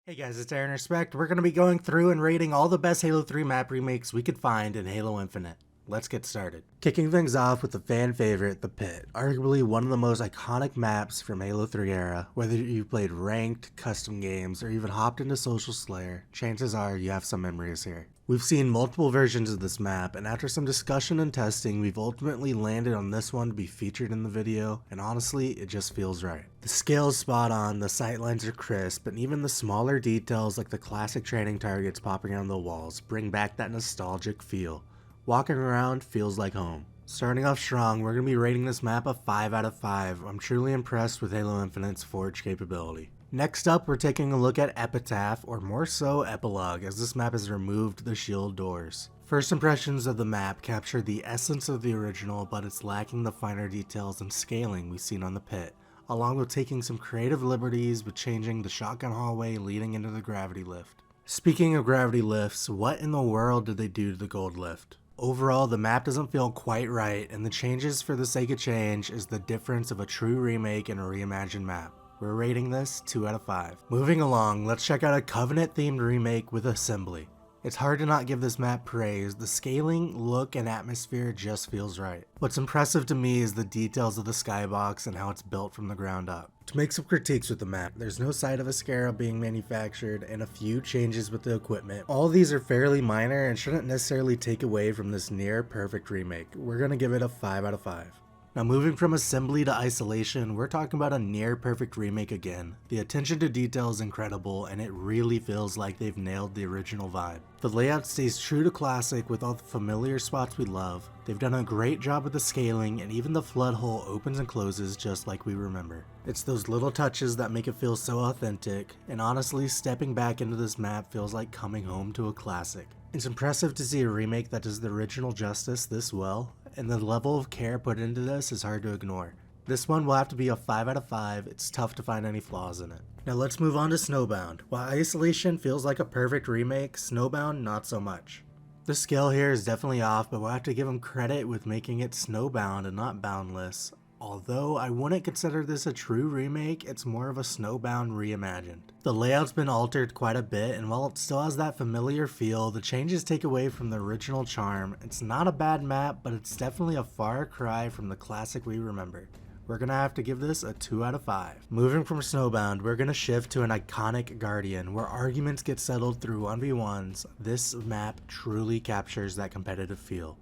Hey guys, it's Aaron Respect. We're going to be going through and rating all the best Halo 3 map remakes we could find in Halo Infinite. Let's get started. Kicking things off with the fan favorite, The Pit. Arguably one of the most iconic maps from Halo 3 era. Whether you've played ranked, custom games, or even hopped into Social Slayer, chances are you have some memories here. We've seen multiple versions of this map, and after some discussion and testing, we've ultimately landed on this one to be featured in the video, and honestly, it just feels right. The scale is spot on, the sightlines are crisp, and even the smaller details like the classic training targets popping on the walls bring back that nostalgic feel. Walking around feels like home. Starting off strong, we're going to be rating this map a 5 out of 5. I'm truly impressed with Halo Infinite's Forge capability. Next up, we're taking a look at Epitaph, or more so Epilogue, as this map has removed the shield doors. First impressions of the map capture the essence of the original, but it's lacking the finer details and scaling we've seen on the Pit, along with taking some creative liberties with changing the shotgun hallway leading into the gravity lift. Speaking of gravity lifts, what in the world did they do to the gold lift? Overall, the map doesn't feel quite right, and the changes for the sake of change is the difference of a true remake and a reimagined map. We're rating this 2 out of 5. Moving along, let's check out a Covenant themed remake with Assembly. It's hard to not give this map praise. The scaling, look, and atmosphere just feels right. What's impressive to me is the details of the skybox and how it's built from the ground up. To make some critiques with the map, there's no sight of a scarab being manufactured and a few changes with the equipment. All these are fairly minor and shouldn't necessarily take away from this near perfect remake. We're gonna give it a 5 out of 5. Now moving from Assembly to Isolation, we're talking about a near perfect remake again. The attention to detail is incredible and it really feels like they've nailed the original vibe. The layout stays true to classic with all the familiar spots we love. They've done a great job with the scaling, and even the flood hole opens and closes just like we remember. It's those little touches that make it feel so authentic, and honestly, stepping back into this map feels like coming home to a classic. It's impressive to see a remake that does the original justice this well, and the level of care put into this is hard to ignore. This one will have to be a 5 out of 5, it's tough to find any flaws in it. Now let's move on to Snowbound. While Isolation feels like a perfect remake, Snowbound not so much. The scale here is definitely off, but we'll have to give them credit with making it Snowbound and not Boundless. Although I wouldn't consider this a true remake, it's more of a Snowbound reimagined. The layout's been altered quite a bit, and while it still has that familiar feel, the changes take away from the original charm. It's not a bad map, but it's definitely a far cry from the classic we remember. We're gonna have to give this a 2 out of 5. Moving from Snowbound, we're gonna shift to an iconic Guardian, where arguments get settled through 1v1s. This map truly captures that competitive feel.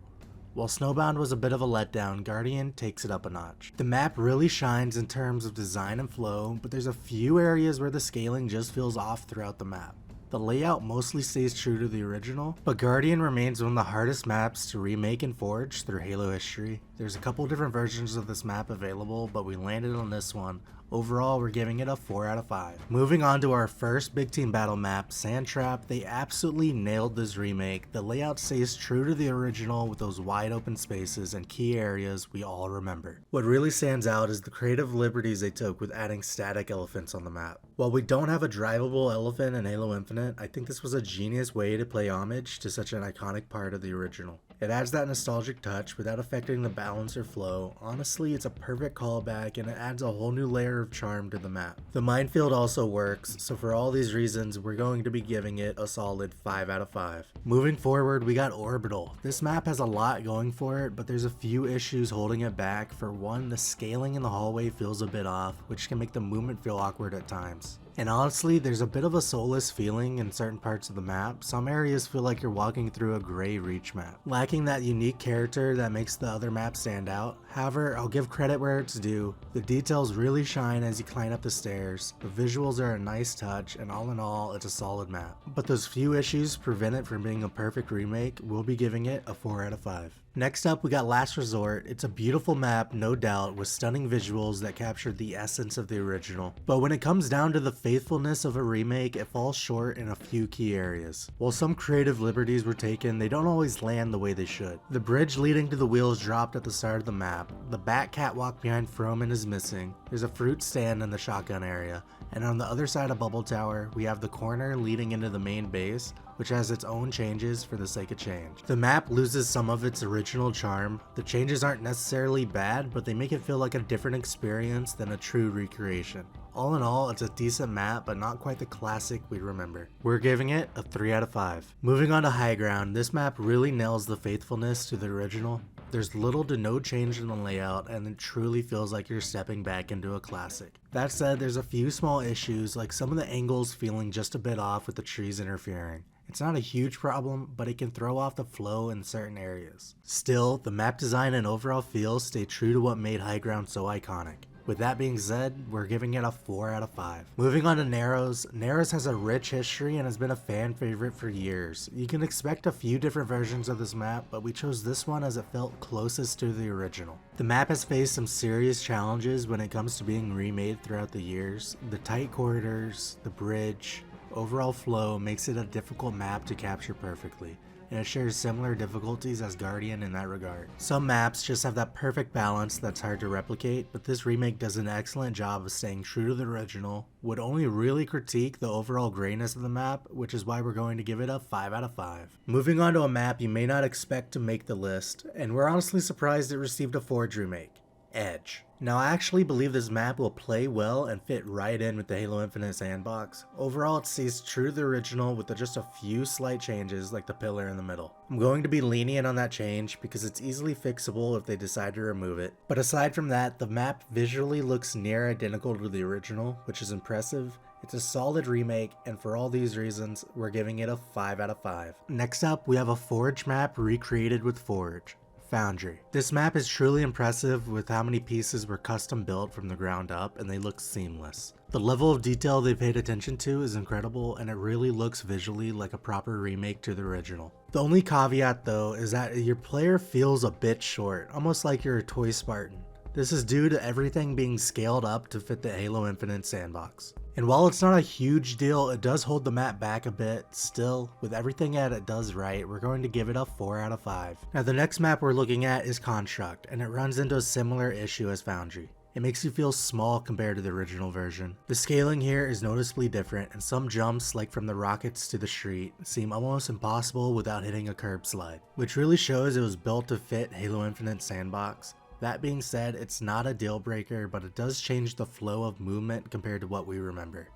While Snowbound was a bit of a letdown, Guardian takes it up a notch. The map really shines in terms of design and flow, but there's a few areas where the scaling just feels off throughout the map. The layout mostly stays true to the original, but Guardian remains one of the hardest maps to remake and forge through Halo history. There's a couple different versions of this map available, but we landed on this one. Overall, we're giving it a 4 out of 5. Moving on to our first big team battle map, Sandtrap. They absolutely nailed this remake. The layout stays true to the original with those wide open spaces and key areas we all remember. What really stands out is the creative liberties they took with adding static elephants on the map. While we don't have a drivable elephant in Halo Infinite, I think this was a genius way to pay homage to such an iconic part of the original. It adds that nostalgic touch without affecting the balance or flow. Honestly, it's a perfect callback and it adds a whole new layer of charm to the map. The minefield also works, so for all these reasons, we're going to be giving it a solid 5 out of 5. Moving forward, we got Orbital. This map has a lot going for it, but there's a few issues holding it back. For one, the scaling in the hallway feels a bit off, which can make the movement feel awkward at times. And honestly, there's a bit of a soulless feeling in certain parts of the map. Some areas feel like you're walking through a gray reach map, lacking that unique character that makes the other maps stand out. However, I'll give credit where it's due. The details really shine as you climb up the stairs. The visuals are a nice touch, and all in all, it's a solid map. But those few issues prevent it from being a perfect remake. We'll be giving it a 4 out of 5. Next up, we got Last Resort. It's a beautiful map, no doubt, with stunning visuals that capture the essence of the original. But when it comes down to the faithfulness of a remake, it falls short in a few key areas. While some creative liberties were taken, they don't always land the way they should. The bridge leading to the wheels dropped at the start of the map. The back catwalk behind Froman is missing. There's a fruit stand in the shotgun area. And on the other side of Bubble Tower, we have the corner leading into the main base. which has its own changes for the sake of change. The map loses some of its original charm. The changes aren't necessarily bad, but they make it feel like a different experience than a true recreation. All in all, it's a decent map, but not quite the classic we remember. We're giving it a 3 out of 5. Moving on to High Ground, this map really nails the faithfulness to the original. There's little to no change in the layout, and it truly feels like you're stepping back into a classic. That said, there's a few small issues, like some of the angles feeling just a bit off with the trees interfering. It's not a huge problem, but it can throw off the flow in certain areas. Still, the map design and overall feel stay true to what made High Ground so iconic. With that being said, we're giving it a 4 out of 5. Moving on to Narrows. Narrows has a rich history and has been a fan favorite for years. You can expect a few different versions of this map, but we chose this one as it felt closest to the original. The map has faced some serious challenges when it comes to being remade throughout the years. The tight corridors, the bridge, overall flow makes it a difficult map to capture perfectly, and it shares similar difficulties as Guardian in that regard. Some maps just have that perfect balance that's hard to replicate, but this remake does an excellent job of staying true to the original. Would only really critique the overall grayness of the map, which is why we're going to give it a 5 out of 5. Moving on to a map you may not expect to make the list, and we're honestly surprised it received a Forge remake. Edge. Now I actually believe this map will play well and fit right in with the Halo Infinite Sandbox. Overall it stays true to the original with just a few slight changes like the pillar in the middle. I'm going to be lenient on that change because it's easily fixable if they decide to remove it. But aside from that, the map visually looks near identical to the original, which is impressive. It's a solid remake, and for all these reasons, we're giving it a 5 out of 5. Next up, we have a Forge map recreated with Forge. Foundry. This map is truly impressive with how many pieces were custom built from the ground up and they look seamless. The level of detail they paid attention to is incredible, and it really looks visually like a proper remake to the original. The only caveat though is that your player feels a bit short, almost like you're a toy Spartan. This is due to everything being scaled up to fit the Halo Infinite Sandbox. And while it's not a huge deal, it does hold the map back a bit. Still, with everything that it does right, we're going to give it a 4 out of 5. Now the next map we're looking at is Construct, and it runs into a similar issue as Foundry. It makes you feel small compared to the original version. The scaling here is noticeably different, and some jumps, like from the rockets to the street, seem almost impossible without hitting a curb slide, which really shows it was built to fit Halo Infinite Sandbox. That being said, it's not a deal breaker, but it does change the flow of movement compared to what we remember.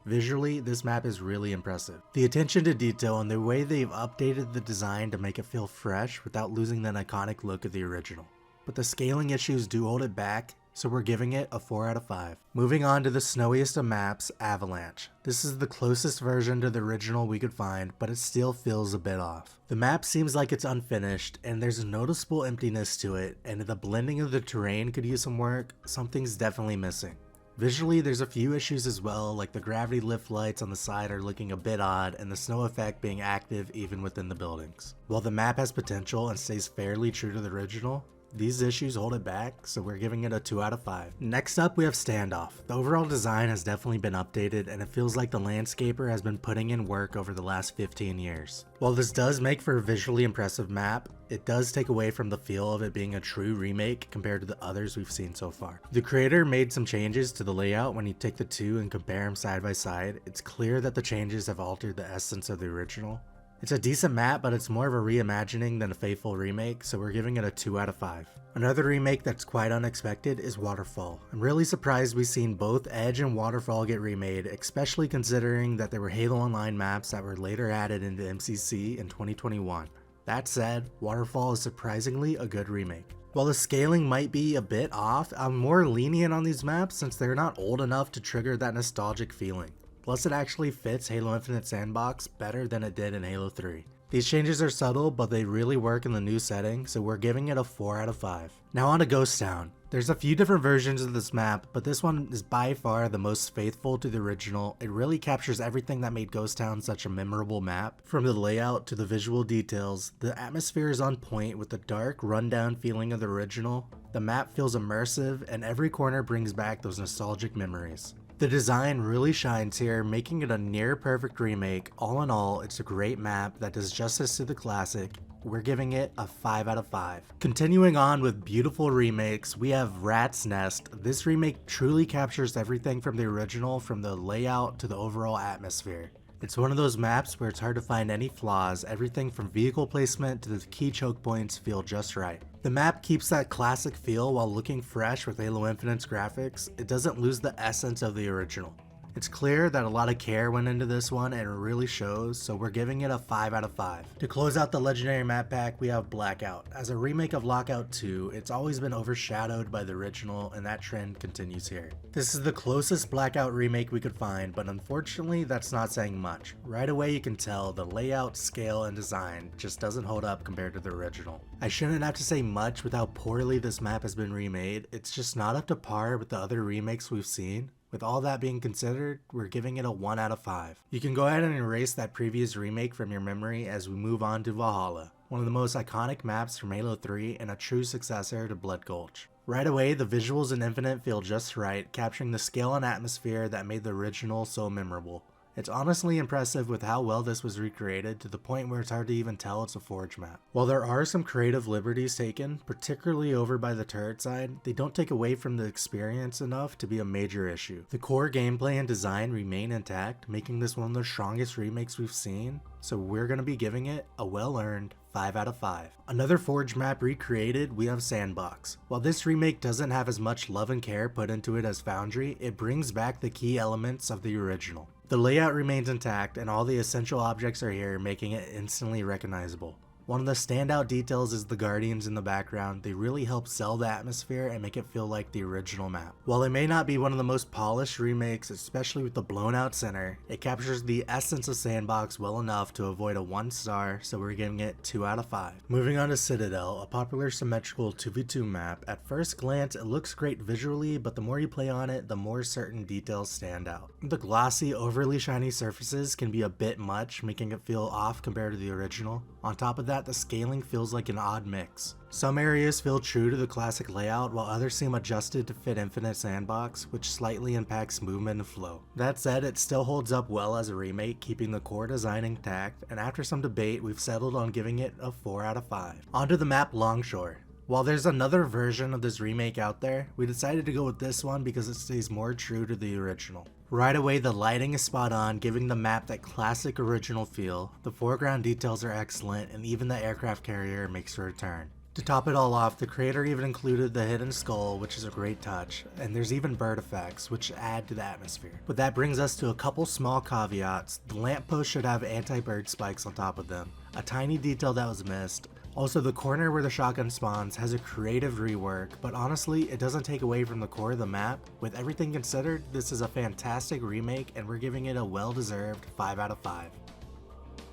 Visually, this map is really impressive. The attention to detail and the way they've updated the design to make it feel fresh without losing that iconic look of the original. But the scaling issues do hold it back, so we're giving it a 4 out of 5. Moving on to the snowiest of maps, Avalanche. This is the closest version to the original we could find, but it still feels a bit off. The map seems like it's unfinished, and there's a noticeable emptiness to it, and the blending of the terrain could use some work. Something's definitely missing. Visually, there's a few issues as well, like the gravity lift lights on the side are looking a bit odd, and the snow effect being active even within the buildings. While the map has potential and stays fairly true to the original, these issues hold it back, so we're giving it a 2 out of 5. Next up, we have Standoff. The overall design has definitely been updated, and it feels like the landscaper has been putting in work over the last 15 years. While this does make for a visually impressive map, it does take away from the feel of it being a true remake compared to the others we've seen so far. The creator made some changes to the layout. When you take the two and compare them side by side, it's clear that the changes have altered the essence of the original. It's a decent map, but it's more of a reimagining than a faithful remake, so we're giving it a 2 out of 5. Another remake that's quite unexpected is Waterfall. I'm really surprised we've seen both Edge and Waterfall get remade, especially considering that there were Halo Online maps that were later added into MCC in 2021. That said, Waterfall is surprisingly a good remake. While the scaling might be a bit off, I'm more lenient on these maps since they're not old enough to trigger that nostalgic feeling. Plus, it actually fits Halo Infinite Sandbox better than it did in Halo 3. These changes are subtle, but they really work in the new setting, so we're giving it a 4 out of 5. Now on to Ghost Town. There's a few different versions of this map, but this one is by far the most faithful to the original. It really captures everything that made Ghost Town such a memorable map. From the layout to the visual details, the atmosphere is on point with the dark, rundown feeling of the original. The map feels immersive, and every corner brings back those nostalgic memories. The design really shines here, making it a near perfect remake. All in all, it's a great map that does justice to the classic. We're giving it a 5 out of 5. Continuing on with beautiful remakes, we have Rat's Nest. This remake truly captures everything from the original, from the layout to the overall atmosphere. It's one of those maps where it's hard to find any flaws, everything from vehicle placement to the key choke points feel just right. The map keeps that classic feel while looking fresh with Halo Infinite's graphics. It doesn't lose the essence of the original. It's clear that a lot of care went into this one and it really shows, so we're giving it a 5 out of 5. To close out the legendary map pack, we have Blackout. As a remake of Lockout 2, it's always been overshadowed by the original, and that trend continues here. This is the closest Blackout remake we could find, but unfortunately that's not saying much. Right away you can tell the layout, scale, and design just doesn't hold up compared to the original. I shouldn't have to say much with how poorly this map has been remade. It's just not up to par with the other remakes we've seen. With all that being considered, we're giving it a 1 out of 5. You can go ahead and erase that previous remake from your memory as we move on to Valhalla, one of the most iconic maps from Halo 3 and a true successor to Blood Gulch. Right away, the visuals in Infinite feel just right, capturing the scale and atmosphere that made the original so memorable. It's honestly impressive with how well this was recreated to the point where it's hard to even tell it's a Forge map. While there are some creative liberties taken, particularly over by the turret side, they don't take away from the experience enough to be a major issue. The core gameplay and design remain intact, making this one of the strongest remakes we've seen, so we're going to be giving it a well-earned 5 out of 5. Another Forge map recreated, we have Sandbox. While this remake doesn't have as much love and care put into it as Foundry, it brings back the key elements of the original. The layout remains intact and all the essential objects are here, making it instantly recognizable. One of the standout details is the Guardians in the background. They really help sell the atmosphere and make it feel like the original map. While it may not be one of the most polished remakes, especially with the blown out center, it captures the essence of Sandbox well enough to avoid a 1 star, so we're giving it 2 out of 5. Moving on to Citadel, a popular symmetrical 2v2 map. At first glance, it looks great visually, but the more you play on it, the more certain details stand out. The glossy, overly shiny surfaces can be a bit much, making it feel off compared to the original. On top of that, the scaling feels like an odd mix. Some areas feel true to the classic layout, while others seem adjusted to fit Infinite Sandbox, which slightly impacts movement and flow. That said, it still holds up well as a remake, keeping the core design intact, and after some debate, we've settled on giving it a 4 out of 5. Onto the map Longshore. While there's another version of this remake out there, we decided to go with this one because it stays more true to the original. Right away, the lighting is spot on, giving the map that classic original feel. The foreground details are excellent, and even the aircraft carrier makes a return. To top it all off, the creator even included the hidden skull, which is a great touch, and there's even bird effects, which add to the atmosphere. But that brings us to a couple small caveats. The lamppost should have anti-bird spikes on top of them, a tiny detail that was missed. Also, the corner where the shotgun spawns has a creative rework, but honestly, it doesn't take away from the core of the map. With everything considered, this is a fantastic remake, and we're giving it a well-deserved 5 out of 5.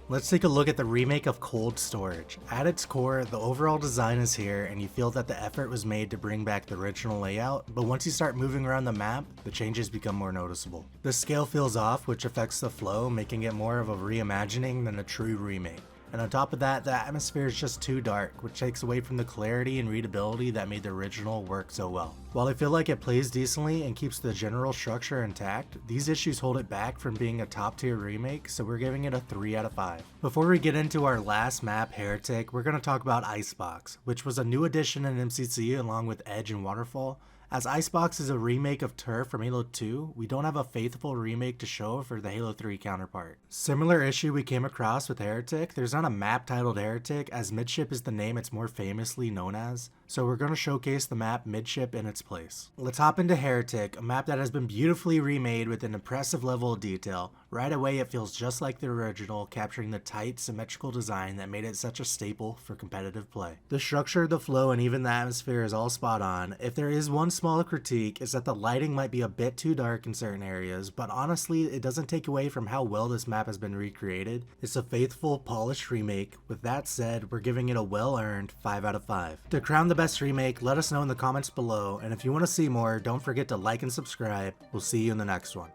Let's take a look at the remake of Cold Storage. At its core, the overall design is here, and you feel that the effort was made to bring back the original layout, but once you start moving around the map, the changes become more noticeable. The scale feels off, which affects the flow, making it more of a reimagining than a true remake. And on top of that, the atmosphere is just too dark, which takes away from the clarity and readability that made the original work so well. While I feel like it plays decently and keeps the general structure intact, these issues hold it back from being a top tier remake, so we're giving it a 3 out of 5. Before we get into our last map, Heretic, we're going to talk about Icebox, which was a new addition in MCC along with Edge and Waterfall. As Icebox is a remake of Turf from Halo 2, we don't have a faithful remake to show for the Halo 3 counterpart. Similar issue we came across with Heretic, there's not a map titled Heretic, as Midship is the name it's more famously known as, so we're going to showcase the map Midship in its place. Let's hop into Heretic, a map that has been beautifully remade with an impressive level of detail. Right away it feels just like the original, capturing the tight, symmetrical design that made it such a staple for competitive play. The structure, the flow, and even the atmosphere is all spot on. If there is one small critique, is that the lighting might be a bit too dark in certain areas, but honestly it doesn't take away from how well this map has been recreated. It's a faithful, polished remake. With that said, we're giving it a well-earned 5 out of 5. To crown the best remake, let us know in the comments below, and if you want to see more, don't forget to like and subscribe. We'll see you in the next one.